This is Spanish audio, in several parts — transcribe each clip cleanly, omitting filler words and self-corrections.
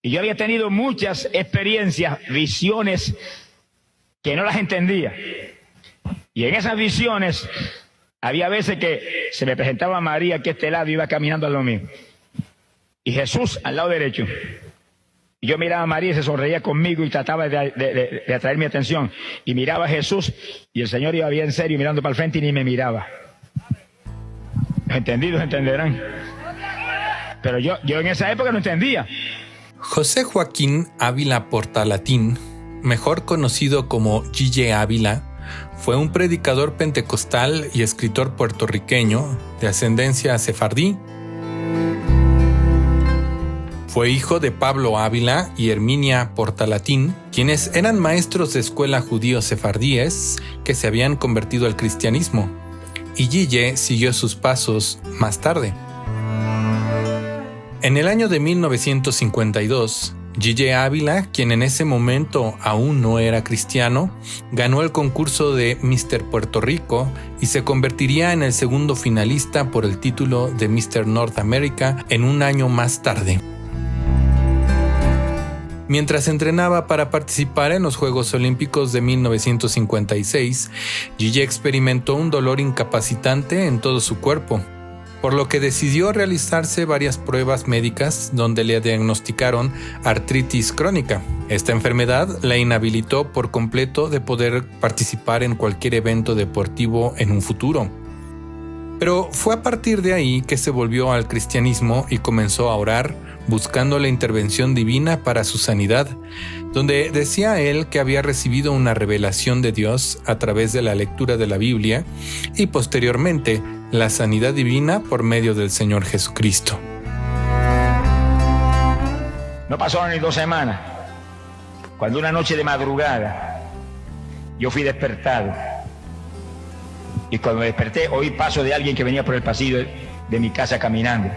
Y yo había tenido muchas experiencias, visiones que no las entendía. Y en esas visiones había veces que se me presentaba María aquí a este lado y iba caminando al lado mío. Y Jesús al lado derecho. Y yo miraba a María y se sonreía conmigo y trataba de atraer mi atención. Y miraba a Jesús y el Señor iba bien serio mirando para el frente y ni me miraba. Los entendidos entenderán. Pero yo en esa época no entendía. José Joaquín Ávila Portalatín, mejor conocido como Gille Ávila, fue un predicador pentecostal y escritor puertorriqueño de ascendencia sefardí. Fue hijo de Pablo Ávila y Herminia Portalatín, quienes eran maestros de escuela judíos sefardíes que se habían convertido al cristianismo, y Gille siguió sus pasos más tarde. En el año de 1952, Gille Ávila, quien en ese momento aún no era cristiano, ganó el concurso de Mr. Puerto Rico y se convertiría en el segundo finalista por el título de Mr. North America en un año más tarde. Mientras entrenaba para participar en los Juegos Olímpicos de 1956, Gille experimentó un dolor incapacitante en todo su cuerpo, por lo que decidió realizarse varias pruebas médicas donde le diagnosticaron artritis crónica. Esta enfermedad la inhabilitó por completo de poder participar en cualquier evento deportivo en un futuro. Pero fue a partir de ahí que se volvió al cristianismo y comenzó a orar, buscando la intervención divina para su sanidad, donde decía él que había recibido una revelación de Dios a través de la lectura de la Biblia y posteriormente la sanidad divina por medio del Señor Jesucristo. No pasaron ni 2 semanas, cuando una noche de madrugada yo fui despertado. Y cuando me desperté, oí paso de alguien que venía por el pasillo de mi casa caminando.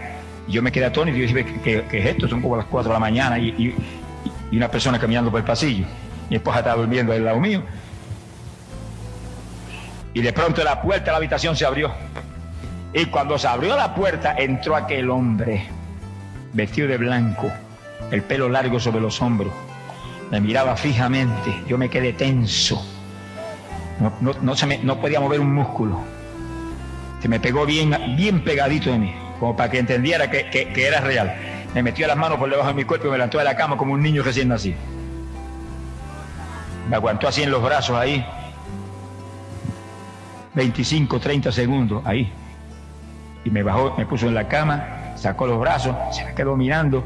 Y yo me quedé atónito y yo dije, ¿qué es esto? Son como las 4 de la mañana y una persona caminando por el pasillo. Mi esposa estaba durmiendo al lado mío. Y de pronto la puerta de la habitación se abrió. Y cuando se abrió la puerta, entró aquel hombre, vestido de blanco, el pelo largo sobre los hombros. Me miraba fijamente, yo me quedé tenso. No podía mover un músculo. Se me pegó bien pegadito de mí, como para que entendiera que era real. Me metió las manos por debajo de mi cuerpo y me levantó de la cama como un niño recién nacido. Me aguantó así en los brazos ahí, 25, 30 segundos ahí. Y me bajó, me puso en la cama, sacó los brazos, se me quedó mirando.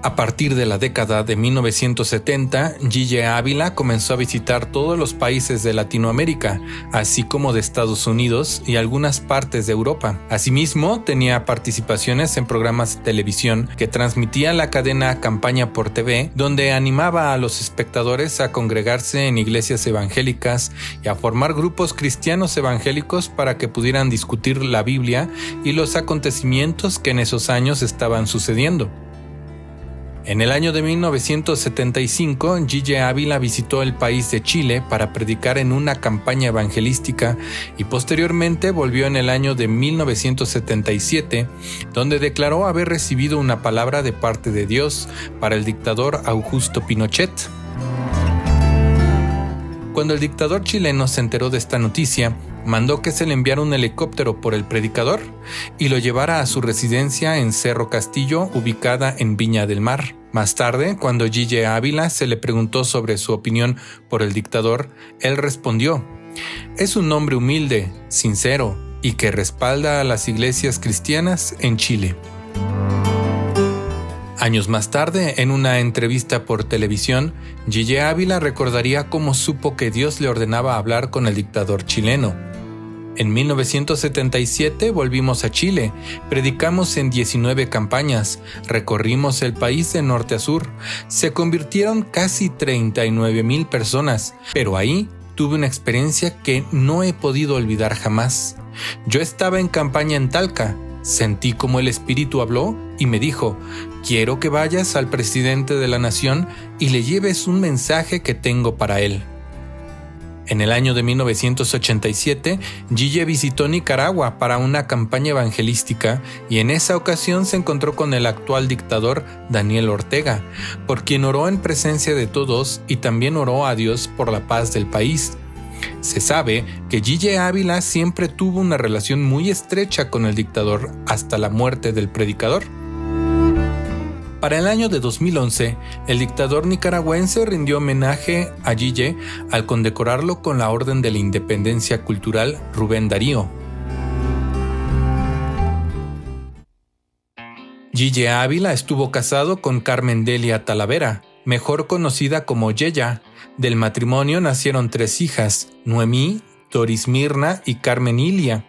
A partir de la década de 1970, Gille Ávila comenzó a visitar todos los países de Latinoamérica, así como de Estados Unidos y algunas partes de Europa. Asimismo, tenía participaciones en programas de televisión que transmitía la cadena Campaña por TV, donde animaba a los espectadores a congregarse en iglesias evangélicas y a formar grupos cristianos evangélicos para que pudieran discutir la Biblia y los acontecimientos que en esos años estaban sucediendo. En el año de 1975, Gille Ávila visitó el país de Chile para predicar en una campaña evangelística y posteriormente volvió en el año de 1977, donde declaró haber recibido una palabra de parte de Dios para el dictador Augusto Pinochet. Cuando el dictador chileno se enteró de esta noticia, mandó que se le enviara un helicóptero por el predicador y lo llevara a su residencia en Cerro Castillo, ubicada en Viña del Mar. Más tarde, cuando Gille Ávila se le preguntó sobre su opinión por el dictador, él respondió: "Es un hombre humilde, sincero y que respalda a las iglesias cristianas en Chile". Años más tarde, en una entrevista por televisión, Gille Ávila recordaría cómo supo que Dios le ordenaba hablar con el dictador chileno. En 1977 volvimos a Chile, predicamos en 19 campañas, recorrimos el país de norte a sur, se convirtieron casi 39,000 personas, pero ahí tuve una experiencia que no he podido olvidar jamás. Yo estaba en campaña en Talca, sentí como el Espíritu habló y me dijo: "Quiero que vayas al presidente de la nación y le lleves un mensaje que tengo para él". En el año de 1987, Gille visitó Nicaragua para una campaña evangelística y en esa ocasión se encontró con el actual dictador Daniel Ortega, por quien oró en presencia de todos y también oró a Dios por la paz del país. Se sabe que Gille Ávila siempre tuvo una relación muy estrecha con el dictador hasta la muerte del predicador. Para el año de 2011, el dictador nicaragüense rindió homenaje a Gille al condecorarlo con la Orden de la Independencia Cultural Rubén Darío. Gille Ávila estuvo casado con Carmen Delia Talavera, mejor conocida como Yeya. Del matrimonio nacieron 3 hijas, Noemí, Doris Mirna y Carmen Ilia.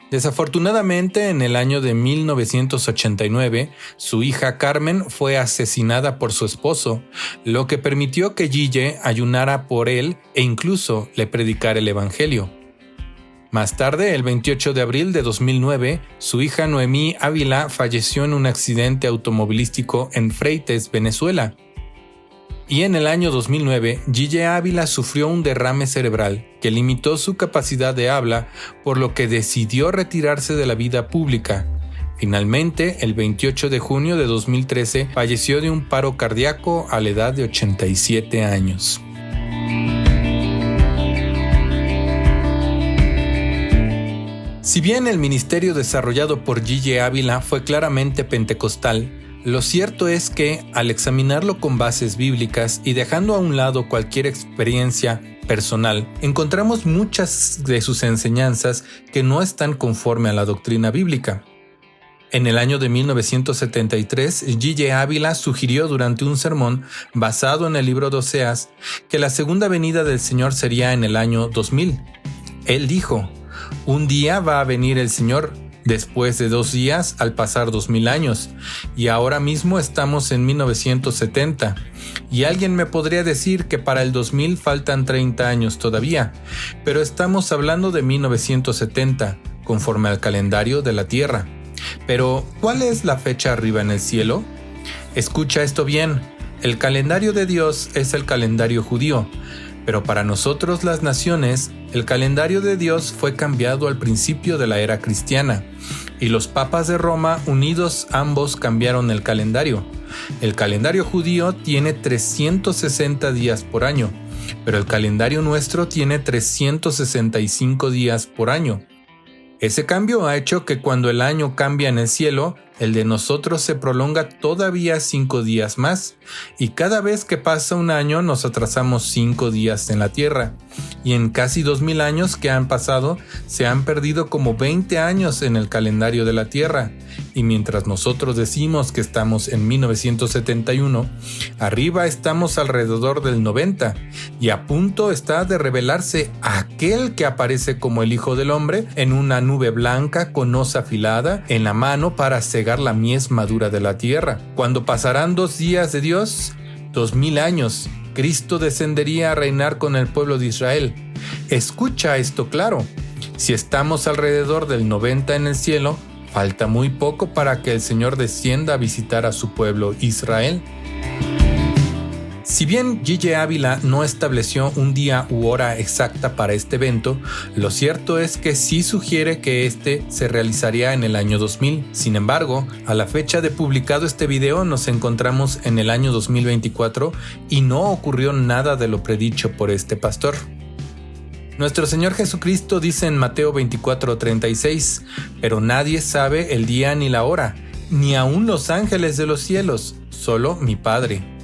Desafortunadamente, en el año de 1989, su hija Carmen fue asesinada por su esposo, lo que permitió que Gille ayunara por él e incluso le predicara el evangelio. Más tarde, el 28 de abril de 2009, su hija Noemí Ávila falleció en un accidente automovilístico en Freites, Venezuela. Y en el año 2009, Gille Ávila sufrió un derrame cerebral que limitó su capacidad de habla, por lo que decidió retirarse de la vida pública. Finalmente, el 28 de junio de 2013, falleció de un paro cardíaco a la edad de 87 años. Si bien el ministerio desarrollado por Gille Ávila fue claramente pentecostal, lo cierto es que, al examinarlo con bases bíblicas y dejando a un lado cualquier experiencia personal, encontramos muchas de sus enseñanzas que no están conforme a la doctrina bíblica. En el año de 1973, Gille Ávila sugirió durante un sermón basado en el libro de Oseas que la segunda venida del Señor sería en el año 2000. Él dijo: "Un día va a venir el Señor, después de 2 días al pasar 2000 años, y ahora mismo estamos en 1970, y alguien me podría decir que para el 2000 faltan 30 años todavía, pero estamos hablando de 1970, conforme al calendario de la Tierra. Pero, ¿cuál es la fecha arriba en el cielo? Escucha esto bien, el calendario de Dios es el calendario judío, pero para nosotros las naciones, el calendario de Dios fue cambiado al principio de la era cristiana, y los papas de Roma unidos ambos cambiaron el calendario. El calendario judío tiene 360 días por año, pero el calendario nuestro tiene 365 días por año. Ese cambio ha hecho que cuando el año cambia en el cielo, el de nosotros se prolonga todavía 5 días más, y cada vez que pasa un año nos atrasamos 5 días en la tierra, y en casi 2000 años que han pasado, se han perdido como 20 años en el calendario de la tierra, y mientras nosotros decimos que estamos en 1971, arriba estamos alrededor del 90, y a punto está de revelarse aquel que aparece como el Hijo del Hombre en una nube blanca con hoz afilada en la mano para cegar la mies madura de la tierra. Cuando pasarán 2 días de Dios, 2000 años, Cristo descendería a reinar con el pueblo de Israel. Escucha esto claro. Si estamos alrededor del 90 en el cielo, falta muy poco para que el Señor descienda a visitar a su pueblo Israel. Si bien Gille Ávila no estableció un día u hora exacta para este evento, lo cierto es que sí sugiere que este se realizaría en el año 2000. Sin embargo, a la fecha de publicado este video nos encontramos en el año 2024 y no ocurrió nada de lo predicho por este pastor. Nuestro Señor Jesucristo dice en Mateo 24:36, pero nadie sabe el día ni la hora, ni aun los ángeles de los cielos, solo mi Padre.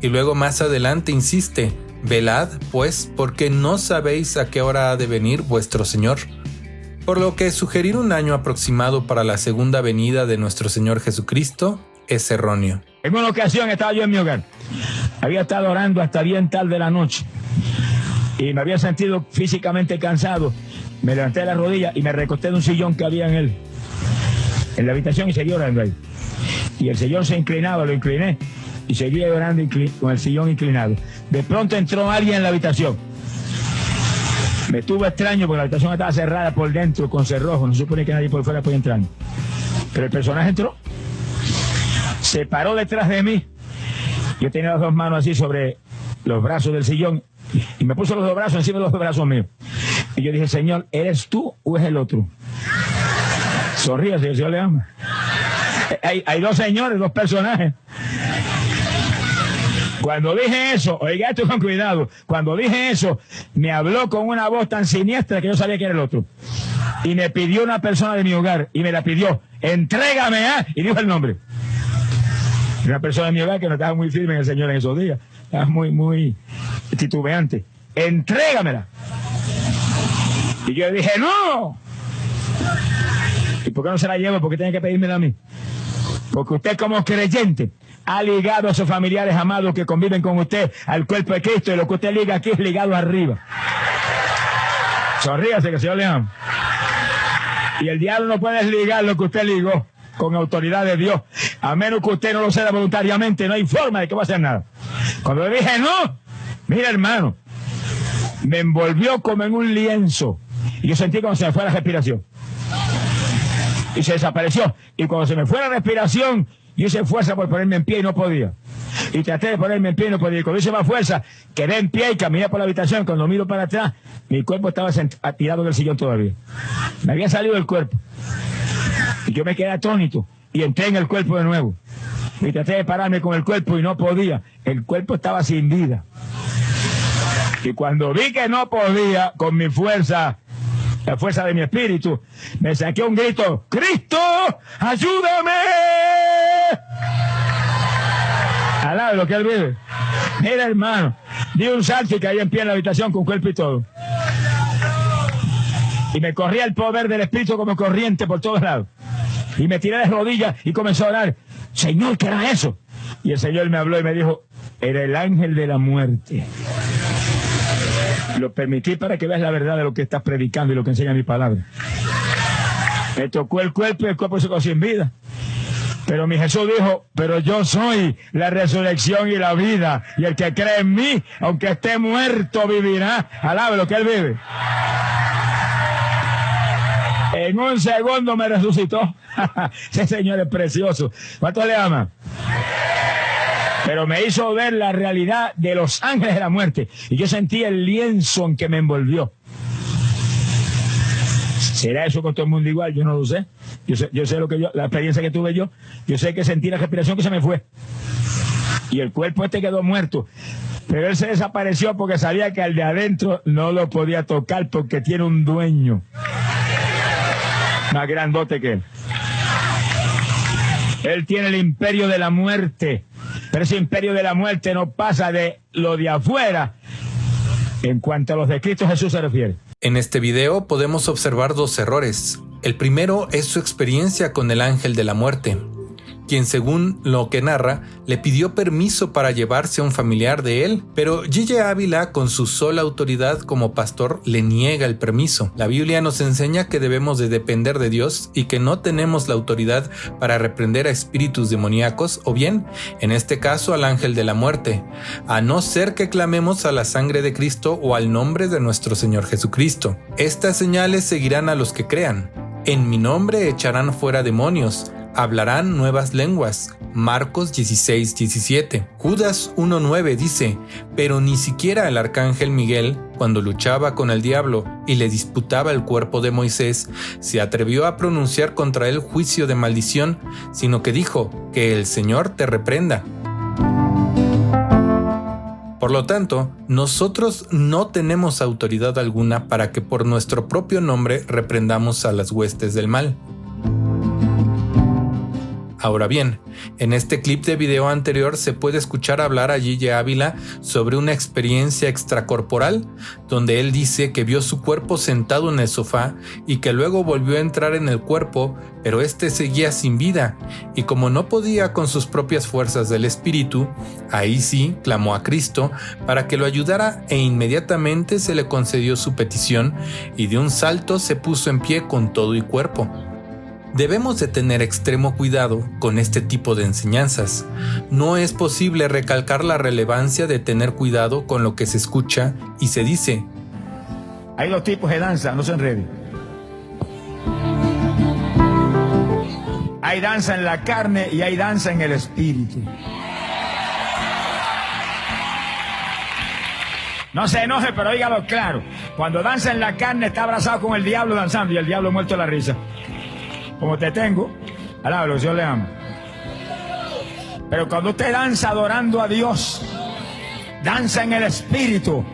Y luego más adelante insiste, velad pues, porque no sabéis a qué hora ha de venir vuestro Señor. Por lo que sugerir un año aproximado para la segunda venida de nuestro Señor Jesucristo es erróneo. En una ocasión estaba yo en mi hogar, había estado orando hasta bien tarde de la noche y me había sentido físicamente cansado. Me levanté de la rodilla y me recosté de un sillón que había en la habitación y seguí orando ahí. Y el sillón se inclinaba, lo incliné y seguía orando con el sillón inclinado. De pronto entró alguien en la habitación. Me estuvo extraño porque la habitación estaba cerrada por dentro con cerrojo, no se supone que nadie por fuera podía entrar. Pero el personaje entró, se paró detrás de mí. Yo tenía las 2 manos así sobre los brazos del sillón Y me puso los dos brazos encima de los dos brazos míos. Y yo dije, Señor, ¿eres tú o es el otro? Sonríe, si el Señor le ama. Hay dos señores, dos personajes. Cuando dije eso, oiga esto con cuidado, cuando dije eso, me habló con una voz tan siniestra que yo sabía que era el otro. Y me pidió una persona de mi hogar, y me la pidió, entrégame, y dijo el nombre. Una persona de mi hogar que no estaba muy firme en el Señor en esos días, estaba muy titubeante. Entrégamela. Y yo dije, no. ¿Y por qué no se la llevo? ¿Por qué tiene que pedírmela a mí? Porque usted como creyente ha ligado a sus familiares amados que conviven con usted al cuerpo de Cristo, y lo que usted liga aquí es ligado arriba. Sonríase que el Señor le ama. Y el diablo no puede ligar lo que usted ligó con autoridad de Dios, a menos que usted no lo ceda voluntariamente. No hay forma de que va a hacer nada. Cuando le dije no, mira hermano, me envolvió como en un lienzo, y yo sentí como se me fue la respiración y se desapareció. Y cuando se me fue la respiración, yo hice fuerza por ponerme en pie y no podía. Y traté de ponerme en pie y no podía. Y cuando hice más fuerza, quedé en pie y caminé por la habitación. Cuando miro para atrás, mi cuerpo estaba tirado del sillón todavía. Me había salido del cuerpo. Y yo me quedé atónito y entré en el cuerpo de nuevo. Y traté de pararme con el cuerpo y no podía. El cuerpo estaba sin vida. Y cuando vi que no podía, con mi fuerza, la fuerza de mi espíritu, me saqué un grito: ¡Cristo, ayúdame! Alaba lo que él vive. Mira hermano, di un salto y caí en pie en la habitación con cuerpo y todo. Y me corría el poder del espíritu como corriente por todos lados. Y me tiré de rodillas y comencé a orar: Señor, ¿qué era eso? Y el Señor me habló y me dijo: era el ángel de la muerte. Lo permití para que veas la verdad de lo que estás predicando y lo que enseña mi palabra. Me tocó el cuerpo y el cuerpo se quedó sin vida. Pero mi Jesús dijo: pero yo soy la resurrección y la vida, y el que cree en mí, aunque esté muerto, vivirá. Alabe lo que él vive. En un segundo me resucitó. Ese Señor es precioso. ¿Cuántos le aman? Pero me hizo ver la realidad de los ángeles de la muerte. Y yo sentí el lienzo en que me envolvió. ¿Será eso con todo el mundo igual? Yo no lo sé. Yo sé la experiencia que tuve yo. Yo sé que sentí la respiración que se me fue. Y el cuerpo quedó muerto. Pero él se desapareció porque sabía que al de adentro no lo podía tocar porque tiene un dueño más grandote que él. Él tiene el imperio de la muerte. Pero ese imperio de la muerte no pasa de lo de afuera en cuanto a los de Cristo Jesús se refiere. En este video podemos observar dos errores. El primero es su experiencia con el ángel de la muerte, quien, según lo que narra, le pidió permiso para llevarse a un familiar de él, pero G.J. Ávila, con su sola autoridad como pastor, le niega el permiso. La Biblia nos enseña que debemos de depender de Dios y que no tenemos la autoridad para reprender a espíritus demoníacos o bien, en este caso, al ángel de la muerte, a no ser que clamemos a la sangre de Cristo o al nombre de nuestro Señor Jesucristo. Estas señales seguirán a los que crean. En mi nombre echarán fuera demonios, hablarán nuevas lenguas. Marcos 16:17. Judas 1:9 dice: pero ni siquiera el arcángel Miguel, cuando luchaba con el diablo y le disputaba el cuerpo de Moisés, se atrevió a pronunciar contra él juicio de maldición, sino que dijo: que el Señor te reprenda. Por lo tanto, nosotros no tenemos autoridad alguna para que por nuestro propio nombre reprendamos a las huestes del mal. Ahora bien, en este clip de video anterior se puede escuchar hablar a G.J. Ávila sobre una experiencia extracorporal, donde él dice que vio su cuerpo sentado en el sofá y que luego volvió a entrar en el cuerpo, pero este seguía sin vida, y como no podía con sus propias fuerzas del espíritu, ahí sí clamó a Cristo para que lo ayudara e inmediatamente se le concedió su petición y de un salto se puso en pie con todo y cuerpo. Debemos de tener extremo cuidado con este tipo de enseñanzas. No es posible recalcar la relevancia de tener cuidado con lo que se escucha y se dice. Hay dos tipos de danza, no se enreden. Hay danza en la carne y hay danza en el espíritu. No se enoje, pero dígalo claro. Cuando danza en la carne, está abrazado con el diablo danzando y el diablo muerto de la risa. Como te tengo, alábalo, Dios le ama. Pero cuando usted danza adorando a Dios, danza en el espíritu.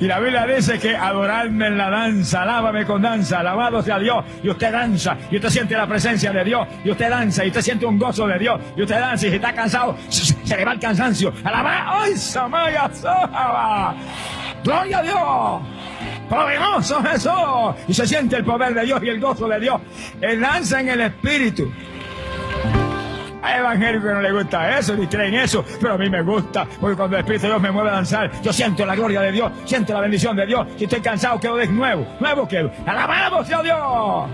Y la Biblia dice que adorarme en la danza, alábame con danza, alabado sea Dios. Y usted danza, y usted siente la presencia de Dios, y usted danza, y usted siente un gozo de Dios, y usted danza, y si está cansado, se le va el cansancio. Alabá, ¡ay, Samaya, Sohaba! ¡Gloria a Dios! ¡Poderoso Jesús! Y se siente el poder de Dios y el gozo de Dios. Él danza en el espíritu. Hay evangélicos que no les gusta eso, ni creen eso, pero a mí me gusta, porque cuando el Espíritu de Dios me mueve a danzar, yo siento la gloria de Dios, siento la bendición de Dios. Si estoy cansado, quedo de nuevo quedo. ¡Alabado sea Dios!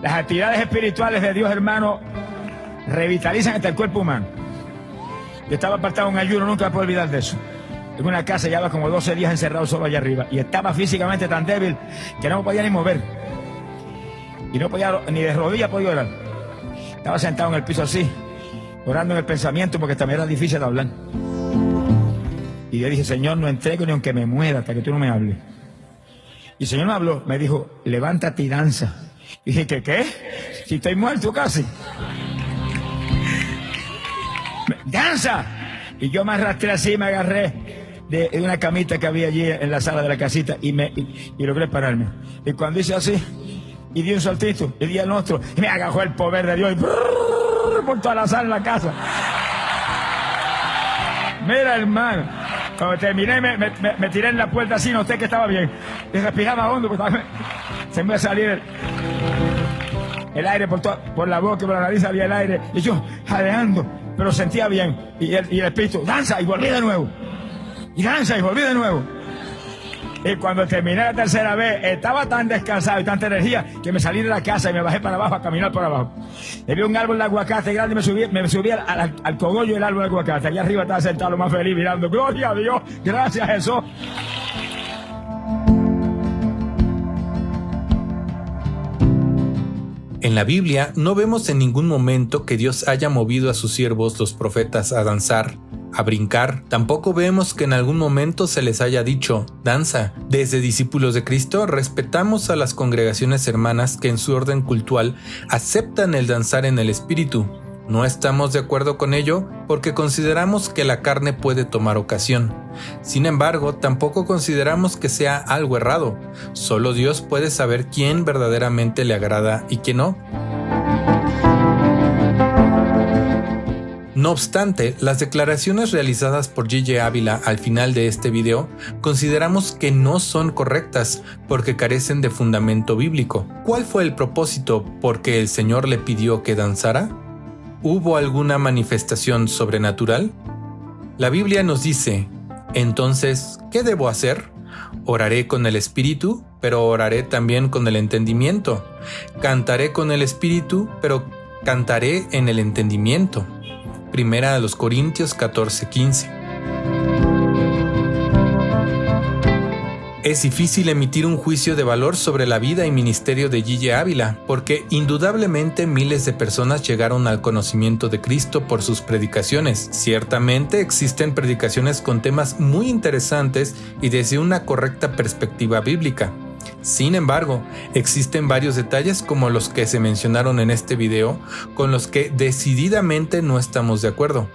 Las actividades espirituales de Dios, hermano, revitalizan hasta el cuerpo humano. Yo estaba apartado en ayuno, nunca me puedo olvidar de eso. En una casa, llevaba como 12 días encerrado solo allá arriba, y estaba físicamente tan débil que no me podía ni mover. Y no podía, ni de rodillas podía orar. Estaba sentado en el piso así, orando en el pensamiento, porque también era difícil hablar. Y yo dije, Señor, no entrego ni aunque me muera hasta que tú no me hables. Y el Señor me habló, me dijo, levántate y danza. Y dije, ¿qué? Si estoy muerto casi. ¡Danza! Y yo me arrastré así, me agarré de una camita que había allí en la sala de la casita y logré pararme. Y cuando hice así, y di un saltito, y di el otro, y me agarró el poder de Dios, y por toda la sala en la casa. Mira, hermano, cuando terminé, me tiré en la puerta así, noté que estaba bien. Y respiraba hondo, porque se me iba a salir el aire por la boca y por la nariz salía el aire. Y yo, jadeando, pero sentía bien. Y el espíritu, danza, y volví de nuevo. Y danza, y volví de nuevo. Y cuando terminé la tercera vez, estaba tan descansado y tanta energía que me salí de la casa y me bajé para abajo a caminar por abajo. Y vi un árbol de aguacate grande y me subí al cogollo del árbol de aguacate. Allá arriba estaba sentado lo más feliz mirando. ¡Gloria a Dios! ¡Gracias, Jesús! En la Biblia no vemos en ningún momento que Dios haya movido a sus siervos, los profetas, a danzar, a brincar. Tampoco vemos que en algún momento se les haya dicho, danza. Desde discípulos de Cristo respetamos a las congregaciones hermanas que en su orden cultural aceptan el danzar en el espíritu. No estamos de acuerdo con ello porque consideramos que la carne puede tomar ocasión. Sin embargo, tampoco consideramos que sea algo errado. Solo Dios puede saber quién verdaderamente le agrada y quién no. No obstante, las declaraciones realizadas por G.J. Ávila al final de este video consideramos que no son correctas porque carecen de fundamento bíblico. ¿Cuál fue el propósito por que el Señor le pidió que danzara? ¿Hubo alguna manifestación sobrenatural? La Biblia nos dice, entonces, ¿qué debo hacer? Oraré con el espíritu, pero oraré también con el entendimiento. Cantaré con el espíritu, pero cantaré en el entendimiento. Primera a los Corintios 14:15. Es difícil emitir un juicio de valor sobre la vida y ministerio de G.J. Ávila, porque indudablemente miles de personas llegaron al conocimiento de Cristo por sus predicaciones. Ciertamente existen predicaciones con temas muy interesantes y desde una correcta perspectiva bíblica. Sin embargo, existen varios detalles como los que se mencionaron en este video, con los que decididamente no estamos de acuerdo.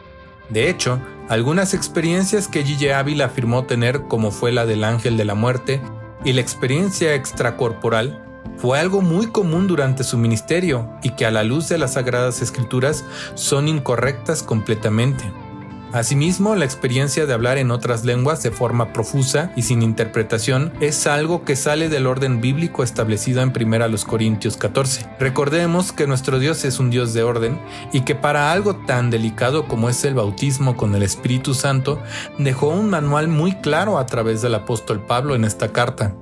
De hecho, algunas experiencias que G.J. Ávila afirmó tener, como fue la del ángel de la muerte y la experiencia extracorporal, fue algo muy común durante su ministerio y que a la luz de las Sagradas Escrituras son incorrectas completamente. Asimismo, la experiencia de hablar en otras lenguas de forma profusa y sin interpretación es algo que sale del orden bíblico establecido en 1 Corintios 14. Recordemos que nuestro Dios es un Dios de orden y que para algo tan delicado como es el bautismo con el Espíritu Santo, dejó un manual muy claro a través del apóstol Pablo en esta carta.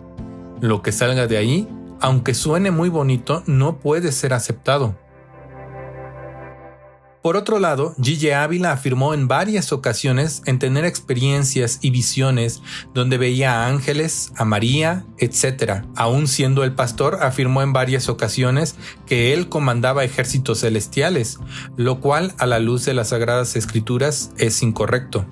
Lo que salga de ahí, aunque suene muy bonito, no puede ser aceptado. Por otro lado, G.J. Ávila afirmó en varias ocasiones en tener experiencias y visiones donde veía a ángeles, a María, etc. Aún siendo el pastor, afirmó en varias ocasiones que él comandaba ejércitos celestiales, lo cual, a la luz de las Sagradas Escrituras, es incorrecto.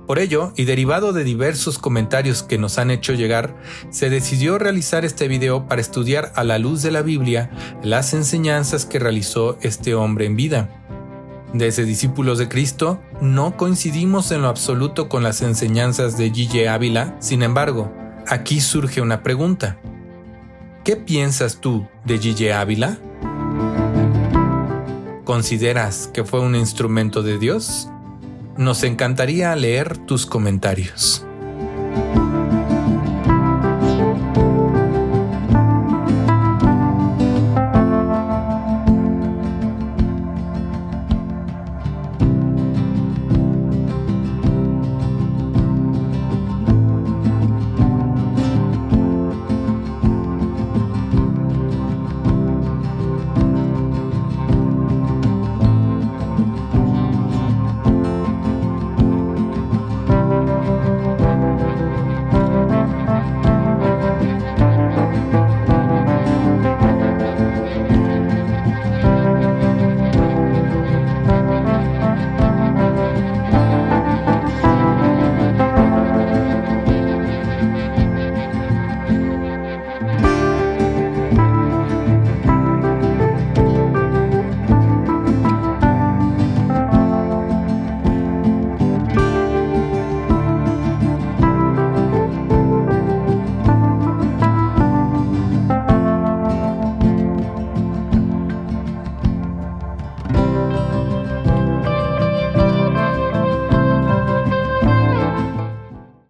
Por ello, y derivado de diversos comentarios que nos han hecho llegar, se decidió realizar este video para estudiar a la luz de la Biblia las enseñanzas que realizó este hombre en vida. Desde Discípulos de Cristo, no coincidimos en lo absoluto con las enseñanzas de G.J. Ávila. Sin embargo, aquí surge una pregunta. ¿Qué piensas tú de G.J. Ávila? ¿Consideras que fue un instrumento de Dios? Nos encantaría leer tus comentarios.